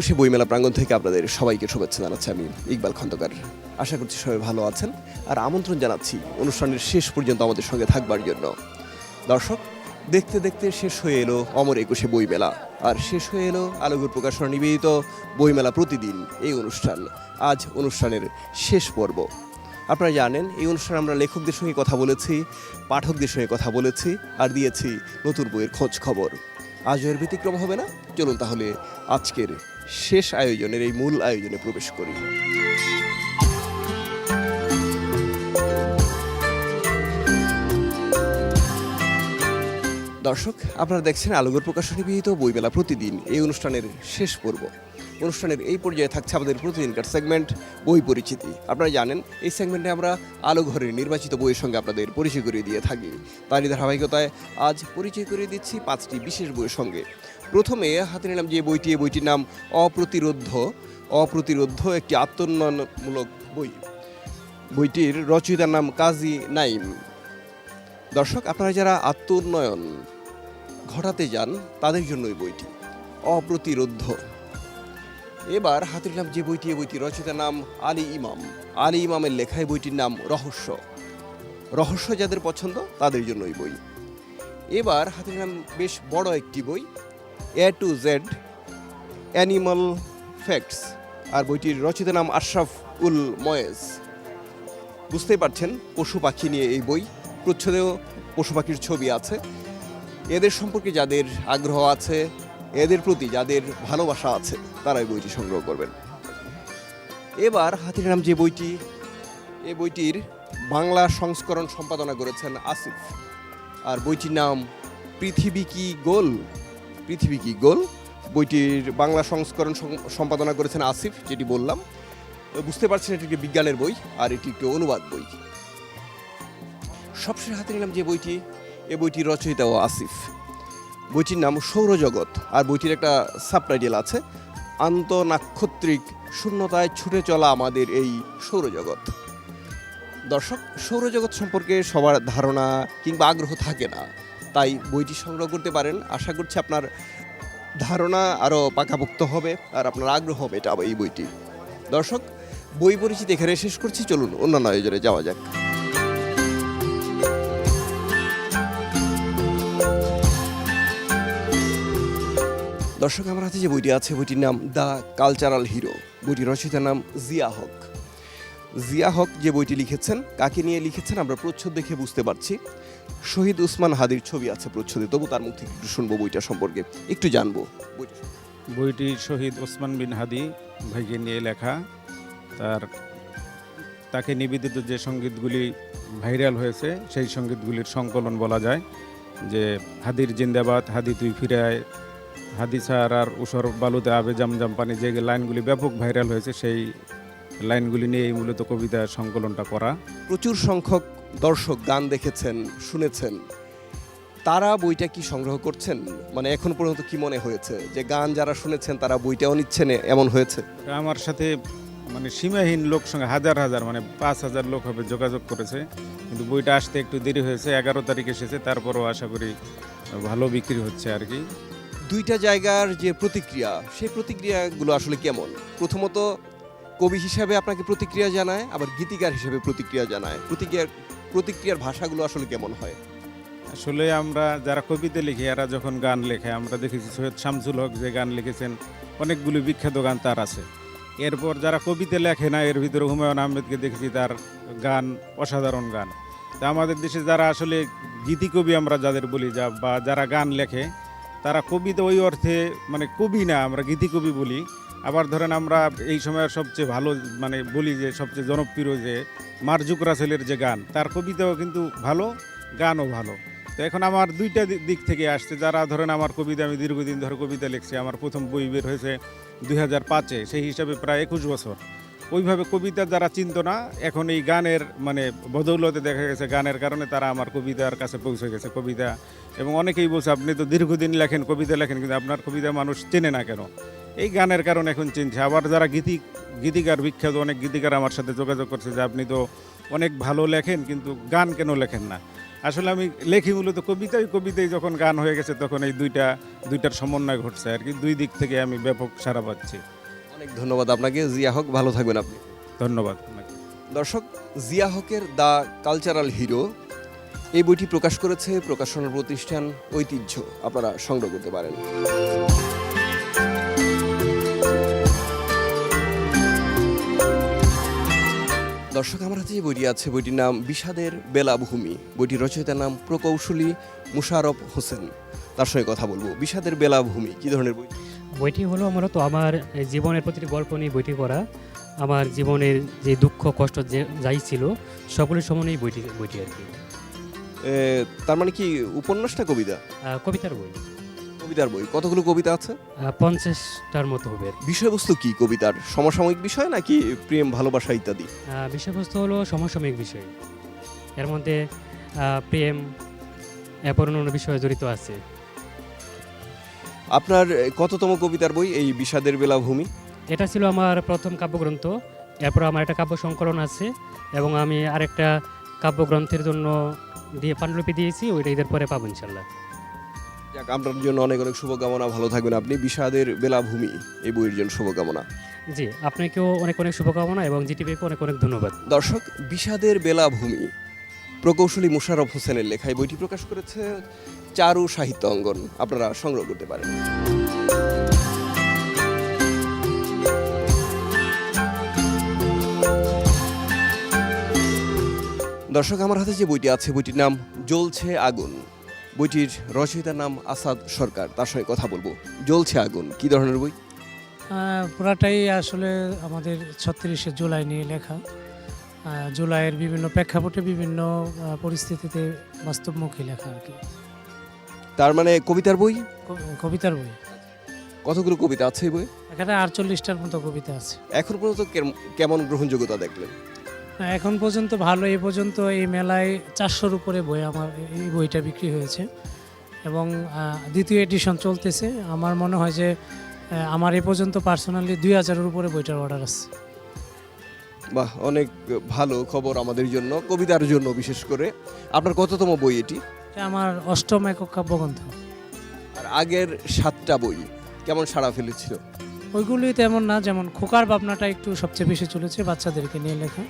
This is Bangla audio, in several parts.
একুশে বইমেলা প্রাঙ্গণ থেকে আপনাদের সবাইকে শুভেচ্ছা জানাচ্ছি আমি ইকবাল খন্দকার। আশা করছি সবাই ভালো আছেন আর আমন্ত্রণ জানাচ্ছি অনুষ্ঠানের শেষ পর্যন্ত আমাদের সঙ্গে থাকবার জন্য। দর্শক, দেখতে দেখতে শেষ হয়ে এলো অমর একুশে বইমেলা, আর শেষ হয়ে এলো আলোগুর প্রকাশনা নিবেদিত বইমেলা প্রতিদিন এই অনুষ্ঠান। আজ অনুষ্ঠানের শেষ পর্ব। আপনারা জানেন এই অনুষ্ঠানে আমরা লেখকদের সঙ্গে কথা বলেছি, পাঠকদের সঙ্গে কথা বলেছি আর দিয়েছি নতুন বইয়ের খোঁজ খবর। আজও এর ব্যতিক্রম হবে না। চলুন তাহলে আজকের শেষ আয়োজনের এই মূল আয়োজনে প্রবেশ করি। দর্শক, আপনারা দেখছেন আলোগর প্রকাশনী নিবেদিত বইমেলা প্রতিদিন এই অনুষ্ঠানের শেষ পর্ব। অনুষ্ঠানের এই পর্যায়ে থাকছে আমাদের প্রতিদিনকার সেগমেন্ট বই পরিচিতি। আপনারা জানেন এই সেগমেন্টে আমরা আলোঘরের নির্বাচিত বইয়ের সঙ্গে আপনাদের পরিচয় করিয়ে দিয়ে থাকি। তারই ধারাবাহিকতায় আজ পরিচয় করিয়ে দিচ্ছি 5টি বিশেষ বইয়ের সঙ্গে। প্রথমে হাতে নিলাম যে বইটি, এই বইটির নাম অপ্রতিরোধ্য, একটি আত্মোন্নয়নমূলক বই। বইটির রচয়িতার নাম কাজী নাইম। দর্শক, আপনারা যারা আত্মোন্নয়ন ঘটাতে যান তাদের জন্য এই বইটি অপ্রতিরোধ্য। এবার হাতে নিলাম যে বইটি, এই বইটি রচয়িতার নাম আলী ইমামের লেখা। এই বইটির নাম রহস্য যাদের পছন্দ তাদের জন্য এই বই। এবার হাতে নিলাম বেশ বড় একটি বই, A to Z animal facts, আর বইটির রচয়িতার নাম আশরাফ উল ময়েজ। বুঝতেই পারছেন পশু পাখি নিয়ে এই বই, প্রচ্ছদেও পশু পাখির ছবি আছে। এদের সম্পর্কে যাদের আগ্রহ আছে, এদের প্রতি যাদের ভালোবাসা আছে, তারা এই বইটি সংগ্রহ করবেন। এবার হাতে নিলাম যে বইটি, এই বইটির বাংলা সংস্করণ সম্পাদনা করেছেন আসিফ, আর বইটির নাম পৃথিবী কি গোল। বইটির বাংলা সংস্করণ সম্পাদনা করেছেন আসিফ, যেটি বললাম। বুঝতে পারছেন এটি একটি বিজ্ঞানের বই আর এটি একটি অনুবাদ বই। সবশেষে হাতে নিলাম যে বইটি, এই বইটির রচয়িতাও আসিফ। বইটির নাম সৌরজগৎ, আর বইটির একটা সাবটাইটেল আছে, আন্তঃনাক্ষত্রিক শূন্যতায় ছুটে চলা আমাদের এই সৌরজগৎ। দর্শক, সৌরজগৎ সম্পর্কে সবার ধারণা কিংবা আগ্রহ থাকে না, তাই বইটি সংগ্রহ করতে পারেন। আশা করছি আপনার ধারণা আরও পাকাপোক্ত হবে আর আপনার আগ্রহ হবে এটা এই বইটি। দর্শক, বই পরিচিতি এখানে শেষ করছি। চলুন অন্যান্য আয়োজনে যাওয়া যাক। দর্শক, আমার হাতে যে বইটি আছে, বইটির নাম দ্য কালচারাল হিরো। বইটির রচয়িতার নাম জিয়া হক। যে বইটি লিখেছেন, কাকে নিয়ে লিখেছেন আমরা প্রচ্ছদ দেখে বুঝতে পারছি। শহীদ উসমান হাদির ছবি আছে প্রচ্ছদে, তবু তার মুখ থেকে একটু শুনবো বইটা সম্পর্কে, একটু জানবো। বইটি শহীদ ওসমান বিন হাদি ভাইকে নিয়ে লেখা। তাকে নিবেদিত যে সঙ্গীতগুলি ভাইরাল হয়েছে সেই সঙ্গীতগুলির সংকলন বলা যায়। যে হাদির জিন্দাবাদ, হাদি তুই ফিরে আয়, হাদি সার আর উসর বালুতে আবে জামজাম পানি, যে লাইনগুলি ব্যাপক ভাইরাল হয়েছে সেই লাইনগুলি নিয়ে এই মূলত কবিতা সংকলনটা করা। প্রচুর সংখ্যক দর্শক গান দেখেছেন, শুনেছেন, তারা বইটা কি সংগ্রহ করছেন? মানে এখন পর্যন্ত কি মনে হয়েছে যে গান যারা শুনেছেন তারা বইটাও নিচ্ছেন, এমন হয়েছে? আমার সাথে মানে সীমাহীন লোক সঙ্গে হাজার মানে 5,000 লোক হবে যোগাযোগ করেছে, কিন্তু বইটা আসতে একটু দেরি হয়েছে। 11 তারিখ এসেছে, তারপরও আশা করি ভালো বিক্রি হচ্ছে আর কি। দুইটা জায়গার যে প্রতিক্রিয়া, সেই প্রতিক্রিয়াগুলো আসলে কেমন? প্রথমত কবি হিসাবে আপনাকে প্রতিক্রিয়া জানায়, আবার গীতিকার হিসেবে প্রতিক্রিয়া জানায়। প্রতিক্রিয়ার ভাষাগুলো আসলে কেমন হয়? আসলে আমরা যারা কবিতা লিখি, এরা যখন গান লেখে, আমরা দেখেছি সৈয়দ শামসুল হক যে গান লিখেছেন, অনেকগুলি বিখ্যাত গান তার আছে। এরপর যারা কবিতা লেখে না, এর ভিতরে হুমায়ুন আহমেদকে দেখেছি, তার গান অসাধারণ গান। তা আমাদের দেশে যারা আসলে গীতিকবি আমরা যাদের বলি, বা যারা গান লেখে, তারা কবিতা ওই অর্থে মানে কবি না, আমরা গীতিকবি বলি। আবার ধরেন আমরা এই সময়ের সবচেয়ে ভালো মানে বলি যে সবচেয়ে জনপ্রিয় যে মারজুক রাসেলের যে গান, তার কবিতাও কিন্তু ভালো, গানও ভালো। তো এখন আমার দুইটা দিক থেকে আসছে। যারা ধরেন আমার কবিতা, আমি দীর্ঘদিন ধরে কবিতা লিখছি, আমার প্রথম বই বের হয়েছে 2005-এ, সেই হিসাবে প্রায় 21 বছর। ওইভাবে কবিতা যারা চিনত না, এখন এই গানের মানে বদৌলতে দেখা গেছে, গানের কারণে তারা আমার কবিতার কাছে পৌঁছে গেছে। কবিতা এবং অনেকেই বলছে আপনি তো দীর্ঘদিন লেখেন, কবিতা লেখেন, কিন্তু আপনার কবিতা মানুষ চেনে না কেন? এই গানের কারণে এখন চিনছে। আবার যারা গীতিকার, বিখ্যাত অনেক গীতিকার আমার সাথে যোগাযোগ করছে যে আপনি তো অনেক ভালো লেখেন, কিন্তু গান কেন লেখেন না? আসলে আমি লেখি মূলত কবিতায় যখন গান হয়ে গেছে তখন এই দুইটার সমন্বয় ঘটছে আর কি। দুই দিক থেকে আমি ব্যাপক সাড়া পাচ্ছি। অনেক ধন্যবাদ আপনাকে। জিয়া হক, ভালো থাকবেন আপনি। ধন্যবাদ আপনাকে। দর্শক, জিয়া হকের দ্য কালচারাল হিরো এই বইটি প্রকাশ করেছে প্রকাশনা প্রতিষ্ঠান ঐতিহ্য। আপনারা সংগ্রহ করতে পারেন। দর্শক, আমার হাতে যে বইটি আছে বইটির নাম বিষাদের বেলাভূমি। বইটির রচয়িতার নাম প্রকৌশলী মুশারফ হোসেন। তার সঙ্গে কথা বলবো। বিষাদের বেলাভূমি কি ধরনের বই? বইটি হলো মূলত আমার জীবনের প্রতিটি গল্প নিয়ে বইটি করা। আমার জীবনের যে দুঃখ কষ্ট যে যাই ছিল সকলের সমানেই বইটি আর কি। তার মানে কি উপন্যাস না কবিতা? কবিতার বই। কবিতার বই। কতগুলো কবিতা আছে? 50টার মতো হবে। বিষয়বস্তু কি কবিতার? সমসাময়িক বিষয় নাকি প্রেম ভালোবাসা ইত্যাদি? বিষয়বস্তু হলো সমসাময়িক বিষয়। এর মধ্যে প্রেম এরপর অন্য বিষয় জড়িত আছে। আপনার কততম কবিতার বই এই বিষাদের বেলাভূমি? এটা ছিল আমার প্রথম কাব্যগ্রন্থ। এরপর আমার একটা কাব্য সংকলন আছে এবং আমি আরেকটা কাব্যগ্রন্থের জন্য পাণ্ডুলিপি দিয়েছি। ওইটা ঈদের পরে পাবো ইনশাল্লাহ। যাক, আপনার জন্য অনেক অনেক শুভকামনা। ভালো থাকবেন আপনি। বিষাদের বেলাভূমি এই বইয়ের জন্য শুভকামনা। জি, আপনাকেও অনেক অনেক শুভকামনা এবং জিটিভিকে অনেক অনেক ধন্যবাদ। দর্শক, বিষাদের বেলাভূমি প্রকৌশলী মুশারফ হোসেনের লেখায় বইটি প্রকাশ করেছে চারু সাহিত্য অঙ্গন। আপনারা সংগ্রহ করতে পারেন। দর্শক, আমার হাতে যে বইটি আছে বইটির নাম জ্বলছে আগুন। বইটির রচয়িতার নাম আসাদ সরকার। তার সঙ্গে কথা বলবো। জ্বলছে আগুন কি ধরনের বই? পুরাটাই আসলে আমাদের 36শে জুলাই নিয়ে লেখা। জুলাইয়ের বিভিন্ন প্রেক্ষাপটে বিভিন্ন পরিস্থিতিতে বাস্তবমুখী লেখা আর কি। তার মানে কবিতার বই? কবিতার বই। কতগুলো কবিতা আছে এই বই? এখানে 48টার মতো কবিতা আছে। এখন পর্যন্ত কেমন গ্রহণযোগ্যতা দেখলেন? এখন পর্যন্ত ভালো। এই পর্যন্ত এই মেলায় 400-র উপরে বই আমার এই বইটা বিক্রি হয়েছে এবং দ্বিতীয় এডিশন চলতেছে। আমার মনে হয় যে আমার এই পর্যন্ত পার্সোনালি 2000-এর উপরে বইটার অর্ডার আছে। বাহ, অনেক ভালো খবর আমাদের জন্য, কবিতার জন্য বিশেষ করে। আপনার কততম বই এটি? এটা আমার 8ম একক কাব্যগ্রন্থ। আর আগের 7টা বই কেমন সাড়া ফেলেছিল? ওইগুলি তেমন না, যেমন খোকার ভাবনাটা একটু সবচেয়ে বেশি চলেছে, বাচ্চাদেরকে নিয়ে লেখা।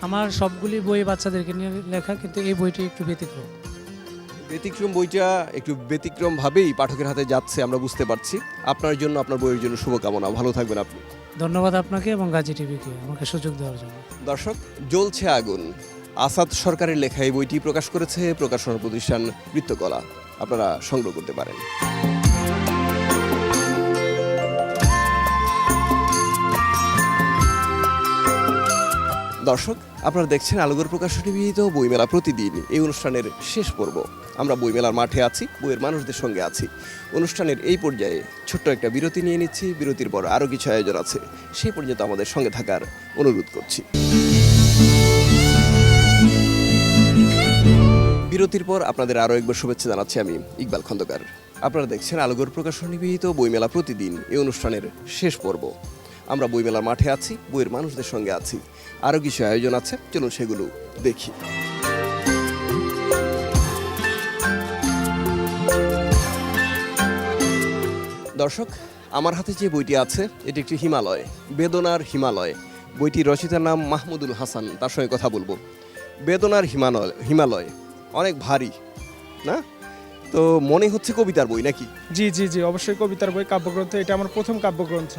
আমার সবগুলি বই বাচ্চাদেরকে নিয়ে লেখা, কিন্তু এই বইটি একটু ব্যতিক্রম। ব্যতিক্রম বইটা একটু ব্যতিক্রমভাবেই পাঠকের হাতে যাচ্ছে, আমরা বুঝতে পারছি। আপনার জন্য, আপনার বইয়ের জন্য শুভকামনা। ভালো থাকবেন আপনি। ধন্যবাদ আপনাকে এবং গাজী টিভিকে আমাকে সুযোগ দেওয়ার জন্য। দর্শক, জ্বলছে আগুন আসাদ সরকারের লেখা এই বইটি প্রকাশ করেছে প্রকাশনা প্রতিষ্ঠান বৃত্তকলা। আপনারা সংগ্রহ করতে পারেন। দর্শক, আপনারা দেখছেন আলোগর প্রকাশনী বিহিত বইমেলা প্রতিদিন। এই অনুষ্ঠানের শেষ পর্ব। আমরা বইমেলার মাঠে আছি, বইয়ের মানুষদের সঙ্গে আছি। অনুষ্ঠানের এই পর্যায়ে ছোট্ট একটা বিরতি নিয়ে নিচ্ছি। বিরতির পর আরও কিছু আয়োজন আছে, সেই পর্যন্ত আমাদের সঙ্গে থাকার অনুরোধ করছি। বিরতির পর আপনাদের আরও একবার শুভেচ্ছা জানাচ্ছি আমি ইকবাল খন্দকার। আপনারা দেখছেন আলোগর প্রকাশনী বিহিত বইমেলা প্রতিদিন। এই অনুষ্ঠানের শেষ পর্ব। আমরা বইমেলার মাঠে আছি, বইয়ের মানুষদের সঙ্গে আছি। আরও কিছু আয়োজন আছে, চলুন সেগুলো দেখি। দর্শক, আমার হাতে যে বইটি আছে এটি একটি হিমালয়, বেদনার হিমালয়। বইটির রচয়িতার নাম মাহমুদুল হাসান। তার সঙ্গে কথা বলবো। বেদনার হিমালয় অনেক ভারী না? তো মনে হচ্ছে কবিতার বই নাকি? জি জি জি, অবশ্যই কবিতার বই, কাব্যগ্রন্থ। এটা আমার প্রথম কাব্যগ্রন্থ।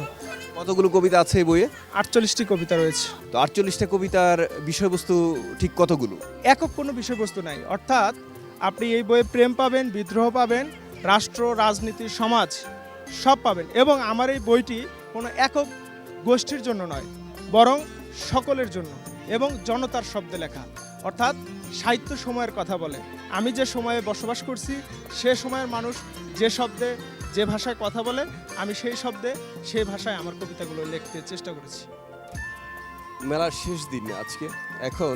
কতগুলো কবিতা আছে এই বইয়ে? 48টি কবিতা রয়েছে। তো 48টা কবিতার বিষয়বস্তু ঠিক কতগুলো? একক কোনো বিষয়বস্তু নাই, অর্থাৎ আপনি এই বইয়ে প্রেম পাবেন, বিদ্রোহ পাবেন, রাষ্ট্র, রাজনীতি, সমাজ সব পাবেন। এবং আমার এই বইটি কোনো একক গোষ্ঠীর জন্য নয়, বরং সকলের জন্য এবং জনতার শব্দে লেখা। অর্থাৎ সাহিত্য সময়ের কথা বলে। আমি যে সময়ে বসবাস করছি সে সময়ের মানুষ যে শব্দে, যে ভাষায় কথা বলে, আমি সেই শব্দে, সেই ভাষায় আমার কবিতাগুলো লিখতে চেষ্টা করেছি। মেলার শেষ দিন আজকে। এখন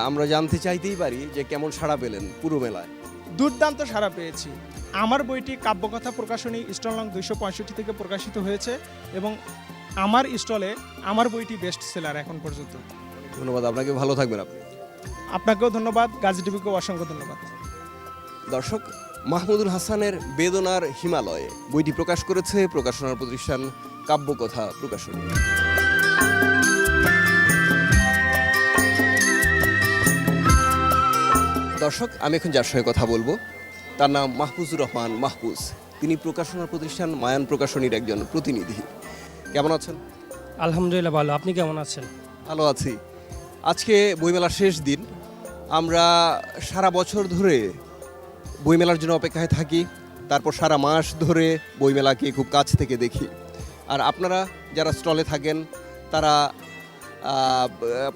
আমরা জানতে চাইতেই পারি যে কেমন সাড়া পেলেন পুরো মেলায়? দুর্দান্ত সাড়া পেয়েছি। আমার বইটি কাব্যকথা প্রকাশনী স্টল নং 265 থেকে প্রকাশিত হয়েছে এবং আমার স্টলে আমার বইটি বেস্ট সেলার এখন পর্যন্ত। ধন্যবাদ আপনাকে। ভালো থাকবেন আপনি। আপনাকেও ধন্যবাদ, গাজী টিভিকেও অসংখ্য ধন্যবাদ। দর্শক, মাহমুদুল হাসানের বেদনার হিমালয় বইটি প্রকাশ করেছে প্রকাশনার প্রতিষ্ঠান কাব্যকথা প্রকাশনী। দর্শক, আমি এখন যার সঙ্গে কথা বলবো তার নাম মাহফুজুর রহমান মাহফুজ। তিনি প্রকাশনার প্রতিষ্ঠান মায়ান প্রকাশনীর একজন প্রতিনিধি। কেমন আছেন? আলহামদুলিল্লাহ ভালো। আপনি কেমন আছেন? ভালো আছি। আজকে বইমেলার শেষ দিন। আমরা সারা বছর ধরে বইমেলার জন্য অপেক্ষায় থাকি, তারপর সারা মাস ধরে বইমেলাকে খুব কাছ থেকে দেখি। আর আপনারা যারা স্টলে থাকেন তারা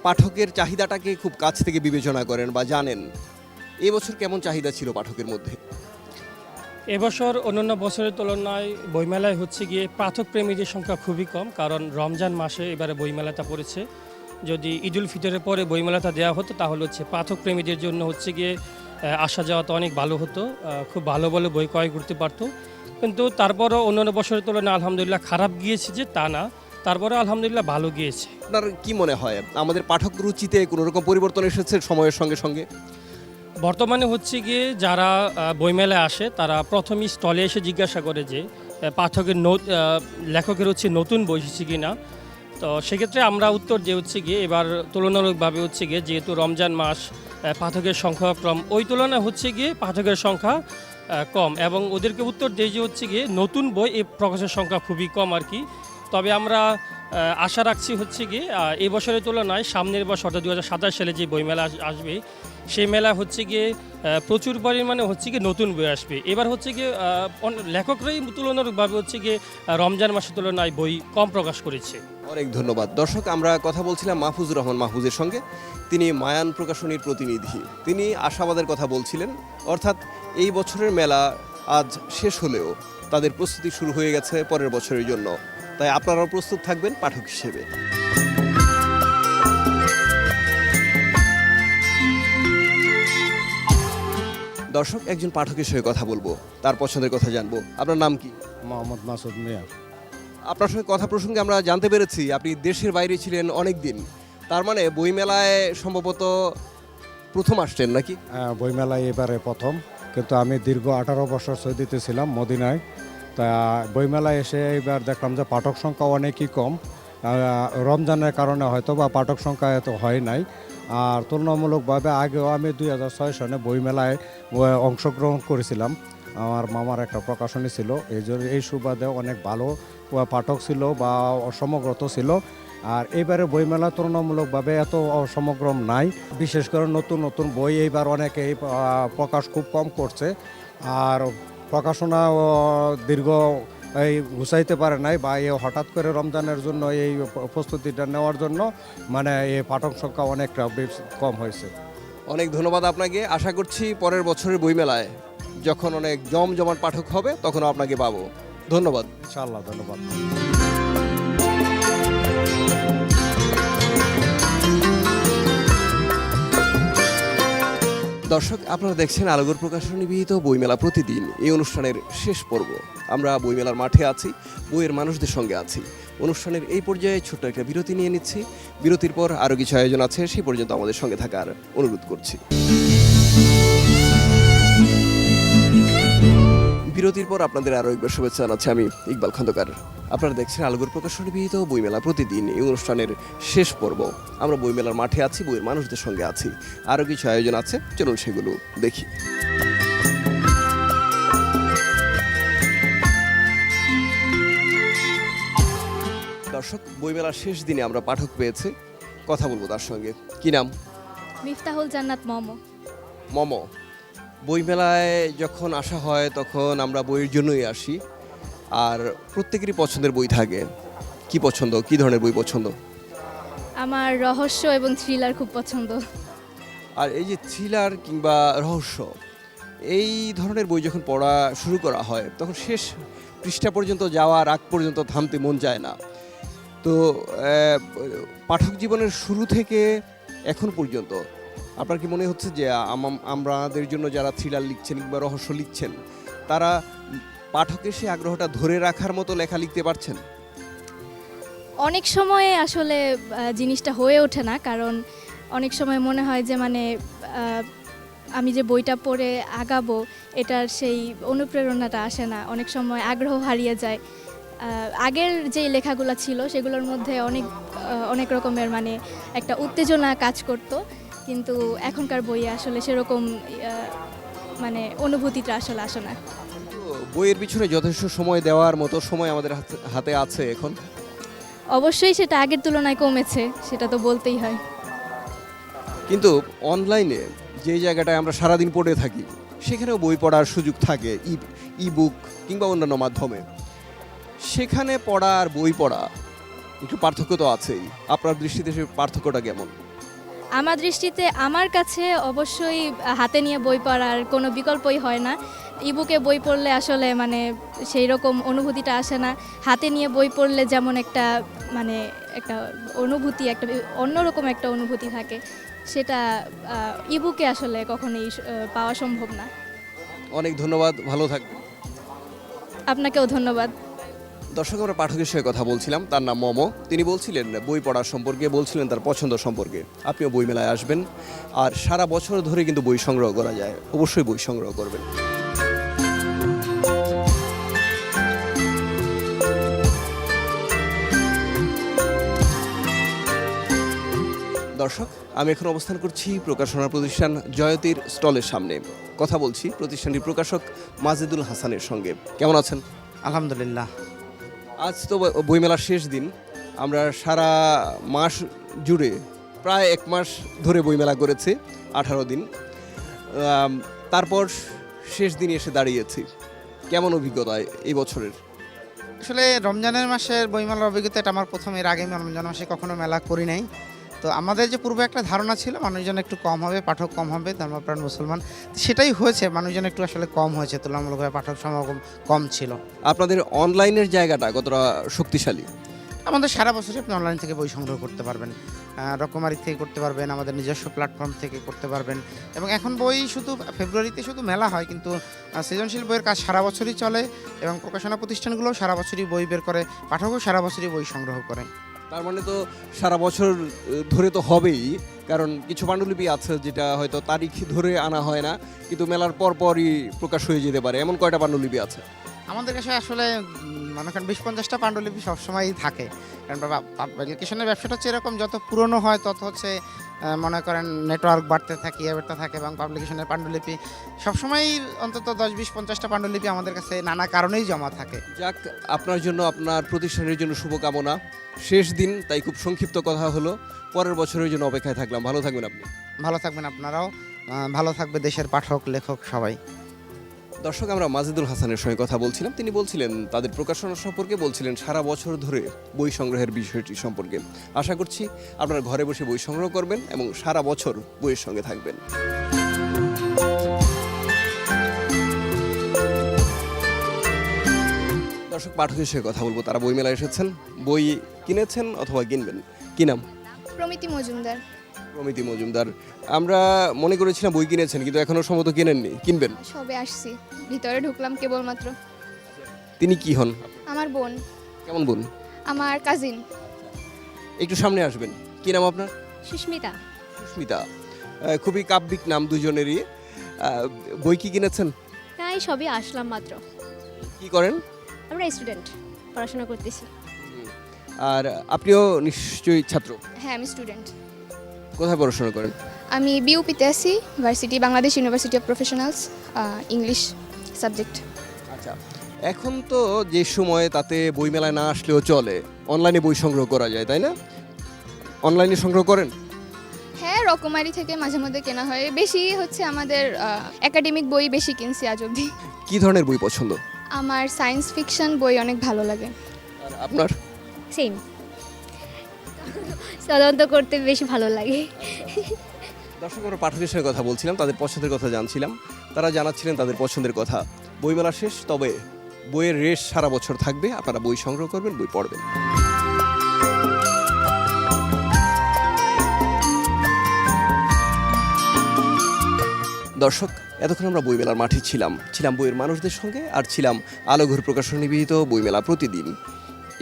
পাঠকের চাহিদাটাকে খুব কাছ থেকে বিবেচনা করেন বা জানেন। এবছর কেমন চাহিদা ছিল পাঠকের মধ্যে? এবছর অন্যান্য বছরের তুলনায় বইমেলায় হচ্ছে গিয়ে পাঠক প্রেমীদের সংখ্যা খুবই কম, কারণ রমজান মাসে এবারে বইমেলাটা পড়েছে। যদি ঈদুল ফিতরের পরে বইমেলাটা দেওয়া হতো তাহলে হচ্ছে পাঠক প্রেমীদের জন্য হচ্ছে গিয়ে আসা যাওয়াটা অনেক ভালো হতো, খুব ভালো ভালো বই ক্রয় করতে পারতো। কিন্তু তারপরও অন্যান্য বছরের তুলনায় আলহামদুলিল্লাহ খারাপ গিয়েছে যে তা না, তারপরে আলহামদুলিল্লাহ ভালো গিয়েছে। আপনার কি মনে হয় আমাদের পাঠক রুচিতে কোনো রকম পরিবর্তন এসেছে সময়ের সঙ্গে সঙ্গে? বর্তমানে হচ্ছে গিয়ে যারা বইমেলায় আসে তারা প্রথমেই স্টলে এসে জিজ্ঞাসা করে যে পাঠকের লেখকের হচ্ছে নতুন বই এসেছে কি না। তো সেক্ষেত্রে আমরা উত্তর দিয়ে হচ্ছে গিয়ে এবার তুলনামূলকভাবে হচ্ছে গিয়ে যেহেতু রমজান মাস পাঠকের সংখ্যা কম, ওই তুলনায় হচ্ছে গিয়ে পাঠকের সংখ্যা কম, এবং ওদেরকে উত্তর দিয়ে যে হচ্ছে গিয়ে নতুন বই এই প্রকাশের সংখ্যা খুবই কম আর কি। তবে আমরা আশা রাখছি হচ্ছে গিয়ে এই বছরের তুলনায় সামনের বছর অর্থাৎ 2027 সালে যে বইমেলা আসবে সেই মেলা হচ্ছে গিয়ে প্রচুর পরিমাণে হচ্ছে গিয়ে নতুন বই আসবে। এবার হচ্ছে গিয়ে লেখকরাই তুলনামূলকভাবে হচ্ছে গিয়ে রমজান মাসের তুলনায় বই কম প্রকাশ করেছে। অনেক ধন্যবাদ। দর্শক, আমরা কথা বলছিলাম মাহফুজুর রহমান মাহফুজের সঙ্গে। তিনি মায়ান প্রকাশনীর প্রতিনিধি। তিনি আশাবাদের কথা বলছিলেন, অর্থাৎ এই বছরের মেলা আজ শেষ হলেও তাদের প্রস্তুতি শুরু হয়ে গেছে পরের বছরের জন্য। তাই আপনারাও প্রস্তুত থাকবেন পাঠক হিসেবে। দর্শক, একজন পাঠকের সঙ্গে কথা বলবো, তার পছন্দের কথা জানবো। আপনার নাম কি? মোহাম্মদ মাসুদ মিয়া। আপনার সঙ্গে কথা প্রসঙ্গে আমরা জানতে পেরেছি আপনি দেশের বাইরে ছিলেন অনেক দিন। তার মানে বইমেলায় সম্ভবত প্রথম আসছেন নাকি? বইমেলায় এবারে প্রথম, কিন্তু আমি দীর্ঘ 18 বছর সৌদিতে ছিলাম মদিনায়। তা বইমেলায় এসে এবার দেখলাম যে পাঠক সংখ্যা অনেকই কম। রমজানের কারণে হয়তো বা পাঠক সংখ্যা এত হয় নাই। আর তুলনামূলকভাবে আগেও আমি 2006 সনে বইমেলায় অংশগ্রহণ করেছিলাম। আমার মামার একটা প্রকাশনী ছিল, এই সুবাদে অনেক ভালো পাঠক ছিল বা সমগ্রত ছিল। আর এইবারে বইমেলা তুলনামূলকভাবে এত সমগ্রম নাই। বিশেষ করে নতুন নতুন বই এইবার অনেকে প্রকাশ খুব কম করছে। আর প্রকাশনা দীর্ঘ গুছাইতে পারে নাই, বা হঠাৎ করে রমজানের জন্য এই প্রস্তুতিটা নেওয়ার জন্য মানে এই পাঠক সংখ্যা অনেকটা কম হয়েছে। অনেক ধন্যবাদ আপনাকে। আশা করছি পরের বছরের বইমেলায় যখন অনেক জমজমাট পাঠক হবে তখন আপনাকে পাবো। ধন্যবাদ। ইনশাআল্লাহ, ধন্যবাদ। দর্শক, আপনারা দেখছেন আলোগর প্রকাশনী বিহিত বইমেলা প্রতিদিন। এই অনুষ্ঠানের শেষ পর্ব। আমরা বইমেলার মাঠে আছি, বইয়ের মানুষদের সঙ্গে আছি। অনুষ্ঠানের এই পর্যায়ে ছোট্ট একটা বিরতি নিয়ে নিচ্ছি। বিরতির পর আরও কিছু আয়োজন আছে, সেই পর্যন্ত আমাদের সঙ্গে থাকার অনুরোধ করছি। বিরতির পর আপনাদের আরও একবার শুভেচ্ছা জানাচ্ছি আমি ইকবাল খন্দকার। আপনারা দেখছেন আলোগর প্রকাশনী বিহিত বইমেলা প্রতিদিন। এই অনুষ্ঠানের শেষ পর্ব। আমরা বইমেলার মাঠে আছি, বইয়ের মানুষদের সঙ্গে আছি। আরও কিছু আয়োজন আছে, চলুন সেগুলো দেখি। দর্শক, বইমেলার শেষ দিনে আমরা পাঠক পেয়েছি, কথা বলবো তার সঙ্গে। কি নাম? মিফতাহুল জান্নাত মম। মম, বইমেলায় যখন আসা হয় তখন আমরা বইয়ের জন্যই আসি, আর প্রত্যেকেরই পছন্দের বই থাকে। কি পছন্দ, কি ধরনের বই পছন্দ? আমার রহস্য এবং থ্রিলার খুব পছন্দ। আর এই যে থ্রিলার কিংবা রহস্য, এই ধরনের বই যখন পড়া শুরু করা হয় তখন শেষ পৃষ্ঠা পর্যন্ত যাওয়ার আগ পর্যন্ত থামতে মন চায় না। তো পাঠক জীবনের শুরু থেকে এখন পর্যন্ত আপনার কি মনে হচ্ছে যে আমাদের জন্য যারা থ্রিলার লিখছেন কিংবা রহস্য লিখছেন তারা পাঠকের সে আগ্রহটা ধরে রাখার মতো লেখা লিখতে পারছেন? অনেক সময়ে আসলে জিনিসটা হয়ে ওঠে না, কারণ অনেক সময় মনে হয় যে মানে আমি যে বইটা পড়ে আগাবো এটার সেই অনুপ্রেরণাটা আসে না, অনেক সময় আগ্রহ হারিয়ে যায়। আগের যে লেখাগুলো ছিল সেগুলোর মধ্যে অনেক রকমের মানে একটা উত্তেজনা কাজ করত, কিন্তু এখনকার বইয়ে আসলে সেরকম মানে অনুভূতিটা আসলে আসে না। তো বইয়ের পিছনে যথেষ্ট সময় দেওয়ার মতো সময় আমাদের হাতে আছে এখন। অবশ্যই সেটা আগের তুলনায় কমেছে, সেটা তো বলতেই হয়। কিন্তু অনলাইনে যে জায়গাটায় আমরা সারাদিন পড়ে থাকি সেখানেও বই পড়ার সুযোগ থাকে, ই বুক কিংবা অন্যান্য মাধ্যমে। সেখানে পড়া আর বই পড়া একটু পার্থক্য তো আছেই। আপনার দৃষ্টিতে সে পার্থক্যটা কেমন? আমার দৃষ্টিতে আমার কাছে অবশ্যই হাতে নিয়ে বই পড়ার কোনো বিকল্পই হয় না। ইবুকে বই পড়লে আসলে মানে সেই রকম অনুভূতিটা আসে না। হাতে নিয়ে বই পড়লে যেমন একটা মানে একটা অনুভূতি, একটা অন্যরকম একটা অনুভূতি থাকে, সেটা ইবুকে আসলে কখনোই পাওয়া সম্ভব না। অনেক ধন্যবাদ, ভালো থাকবেন। আপনাকেও ধন্যবাদ। দর্শক, আমরা পাঠকের সঙ্গে কথা বলছিলাম, তার নাম মম। তিনি বলছিলেন বই পড়ার সম্পর্কে, বলছিলেন তার পছন্দ সম্পর্কে। আপনিও বই মেলায় আসবেন, আর সারা বছর ধরে কিন্তু বই সংগ্রহ করা যায়। অবশ্যই বই সংগ্রহ করবেন। দর্শক, আমি এখন অবস্থান করছি প্রকাশনা প্রতিষ্ঠান জয়তীর স্টলের সামনে। কথা বলছি প্রতিষ্ঠানটির প্রকাশক মাজেদুল হাসানের সঙ্গে। কেমন আছেন? আলহামদুলিল্লাহ। আজ তো বইমেলার শেষ দিন। আমরা সারা মাস জুড়ে প্রায় 1 মাস ধরে বইমেলা করেছি, 18 দিন। তারপর শেষ দিন এসে দাঁড়িয়েছি। কেমন অভিজ্ঞতা এই বছরের? আসলে রমজানের মাসের বইমেলার অভিজ্ঞতা এটা আমার প্রথম। এর আগে আমি রমজান মাসে কখনো মেলা করি নাই। তো আমাদের যে পূর্বে একটা ধারণা ছিল মানুষজন একটু কম হবে, পাঠক কম হবে, ধর্মপ্রাণ মুসলমান, সেটাই হয়েছে। মানুষজন একটু আসলে কম হয়েছে, তুলনামূলকভাবে পাঠক সমাগম কম ছিল। আপনাদের অনলাইনের জায়গাটা কতটা শক্তিশালী? আমাদের সারা বছরই আপনি অনলাইন থেকে বই সংগ্রহ করতে পারবেন, রকমারি থেকে করতে পারবেন, আমাদের নিজস্ব প্ল্যাটফর্ম থেকে করতে পারবেন। এবং এখন বই শুধু ফেব্রুয়ারিতে শুধু মেলা হয়, কিন্তু সৃজনশীল বইয়ের কাজ সারা বছরই চলে, এবং প্রকাশনা প্রতিষ্ঠানগুলোও সারা বছরই বই বের করে, পাঠকও সারা বছরই বই সংগ্রহ করে। তার মানে তো সারা বছর ধরে তো হবেই, কারণ কিছু পাণ্ডুলিপি আছে যেটা হয়তো তারিখ ধরে আনা হয় না, কিন্তু মেলার পরপরই প্রকাশ হয়ে যেতে পারে। এমন কয়টা পাণ্ডুলিপি আছে? আমাদের কাছে আসলে মনে করেন 20-50টা পাণ্ডুলিপি সবসময়ই থাকে। কারণ পাবলিকেশনের ব্যবসাটা হচ্ছে এরকম, যত পুরনো হয় তত হচ্ছে মনে করেন নেটওয়ার্ক বাড়তে থাকে, বাড়তে থাকে, এবং পাবলিকেশনের পাণ্ডুলিপি সবসময়ই অন্তত 10-20-50টা পাণ্ডুলিপি আমাদের কাছে নানা কারণেই জমা থাকে। যাক, আপনার জন্য, আপনার প্রতিষ্ঠানের জন্য শুভকামনা। শেষ দিন, তাই খুব সংক্ষিপ্ত কথা হলো। পরের বছরের জন্য অপেক্ষায় থাকলাম। ভালো থাকবেন আপনি। ভালো থাকবেন আপনারাও, ভালো থাকবে দেশের পাঠক, লেখক সবাই। দর্শক, আমরা মাজেদুল হাসানের সঙ্গে কথা বলছিলাম। তিনি বলছিলেন তাদের প্রকাশনা সম্পর্কে, বলছিলেন সারা বছর ধরে বই সংগ্রহের বিষয়টি সম্পর্কে। আশা করছি আপনারা ঘরে বসে বই সংগ্রহ করবেন এবং সারা বছর বইয়ের সঙ্গে থাকবেন। দর্শক, পাঠকের সঙ্গে কথা বলবো। তারা বই মেলায় এসেছেন, বই কিনেছেন অথবা কিনবেন। কি নাম? প্রমিতি মজুমদার। প্রমিতি মজুমদার। আমরা মনে করেছিলাম বই কিনেছেন, কিন্তু এখনো সম্ভবত কিনেননি, কিনবেন। সবে আসছি, ভিতরে ঢুকলাম কেবলমাত্র। তিনি কি হন? আমার বোন। কেমন বোন? আমার কাজিন। একটু সামনে আসবেন। কি নাম আপনার? সুস্মিতা। সুস্মিতা। খুবই কাব্যিক নাম দুজনেরই। বই কি কিনেছেন? তাই সবে আসলাম মাত্র। কি করেন? আমরা স্টুডেন্ট, পড়াশোনা করতেছি। আর আপনিও নিশ্চয়ই ছাত্র? হ্যাঁ, আমি স্টুডেন্ট। কোথায় পড়াশোনা করেন? আমি বিউপিতে আছি, varsity, Bangladesh university of professionals, English subject. আচ্ছা, এখন তো যে সময় তাতে বই মেলায় না আসলেও চলে, অনলাইনে বই সংগ্রহ করা যায়, তাই না? অনলাইনে সংগ্রহ করেন? হ্যাঁ, রকমারি থেকে মাঝে মধ্যে কেনা হয়। বেশি হচ্ছে আমাদের একাডেমিক বই বেশি কিনছি আজ অবধি। কি ধরনের বই পছন্দ? আমার সায়েন্স ফিকশন বই অনেক ভালো লাগে। আর আপনার? সেম, তদন্ত করতে বেশি ভালো লাগে। দর্শক, আমরা পাঠকের সঙ্গে কথা বলছিলাম, তাদের পছন্দের কথা জানছিলাম। তারা জানাচ্ছিলেন তাদের পছন্দের কথা। বইমেলা শেষ, তবে বইয়ের রেশ সারা বছর থাকবে। আপনারা বই সংগ্রহ করবেন, বই পড়বেন। দর্শক, এতক্ষণ আমরা বইমেলার মাঠে ছিলাম বইয়ের মানুষদের সঙ্গে, আর ছিলাম আলোঘর প্রকাশন নিবেদিত বইমেলা প্রতিদিন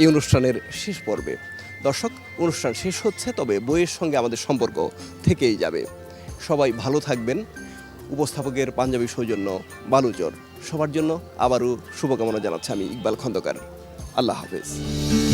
এই অনুষ্ঠানের শেষ পর্বে। দর্শক, অনুষ্ঠান শেষ হচ্ছে, তবে বইয়ের সঙ্গে আমাদের সম্পর্ক থেকেই যাবে। সবাই ভালো থাকবেন। উপস্থাপকের পাঞ্জাবি সৌজন্য বালুচর। সবার জন্য আবারও শুভকামনা জানাচ্ছি আমি ইকবাল খন্দকার। আল্লাহ হাফেজ।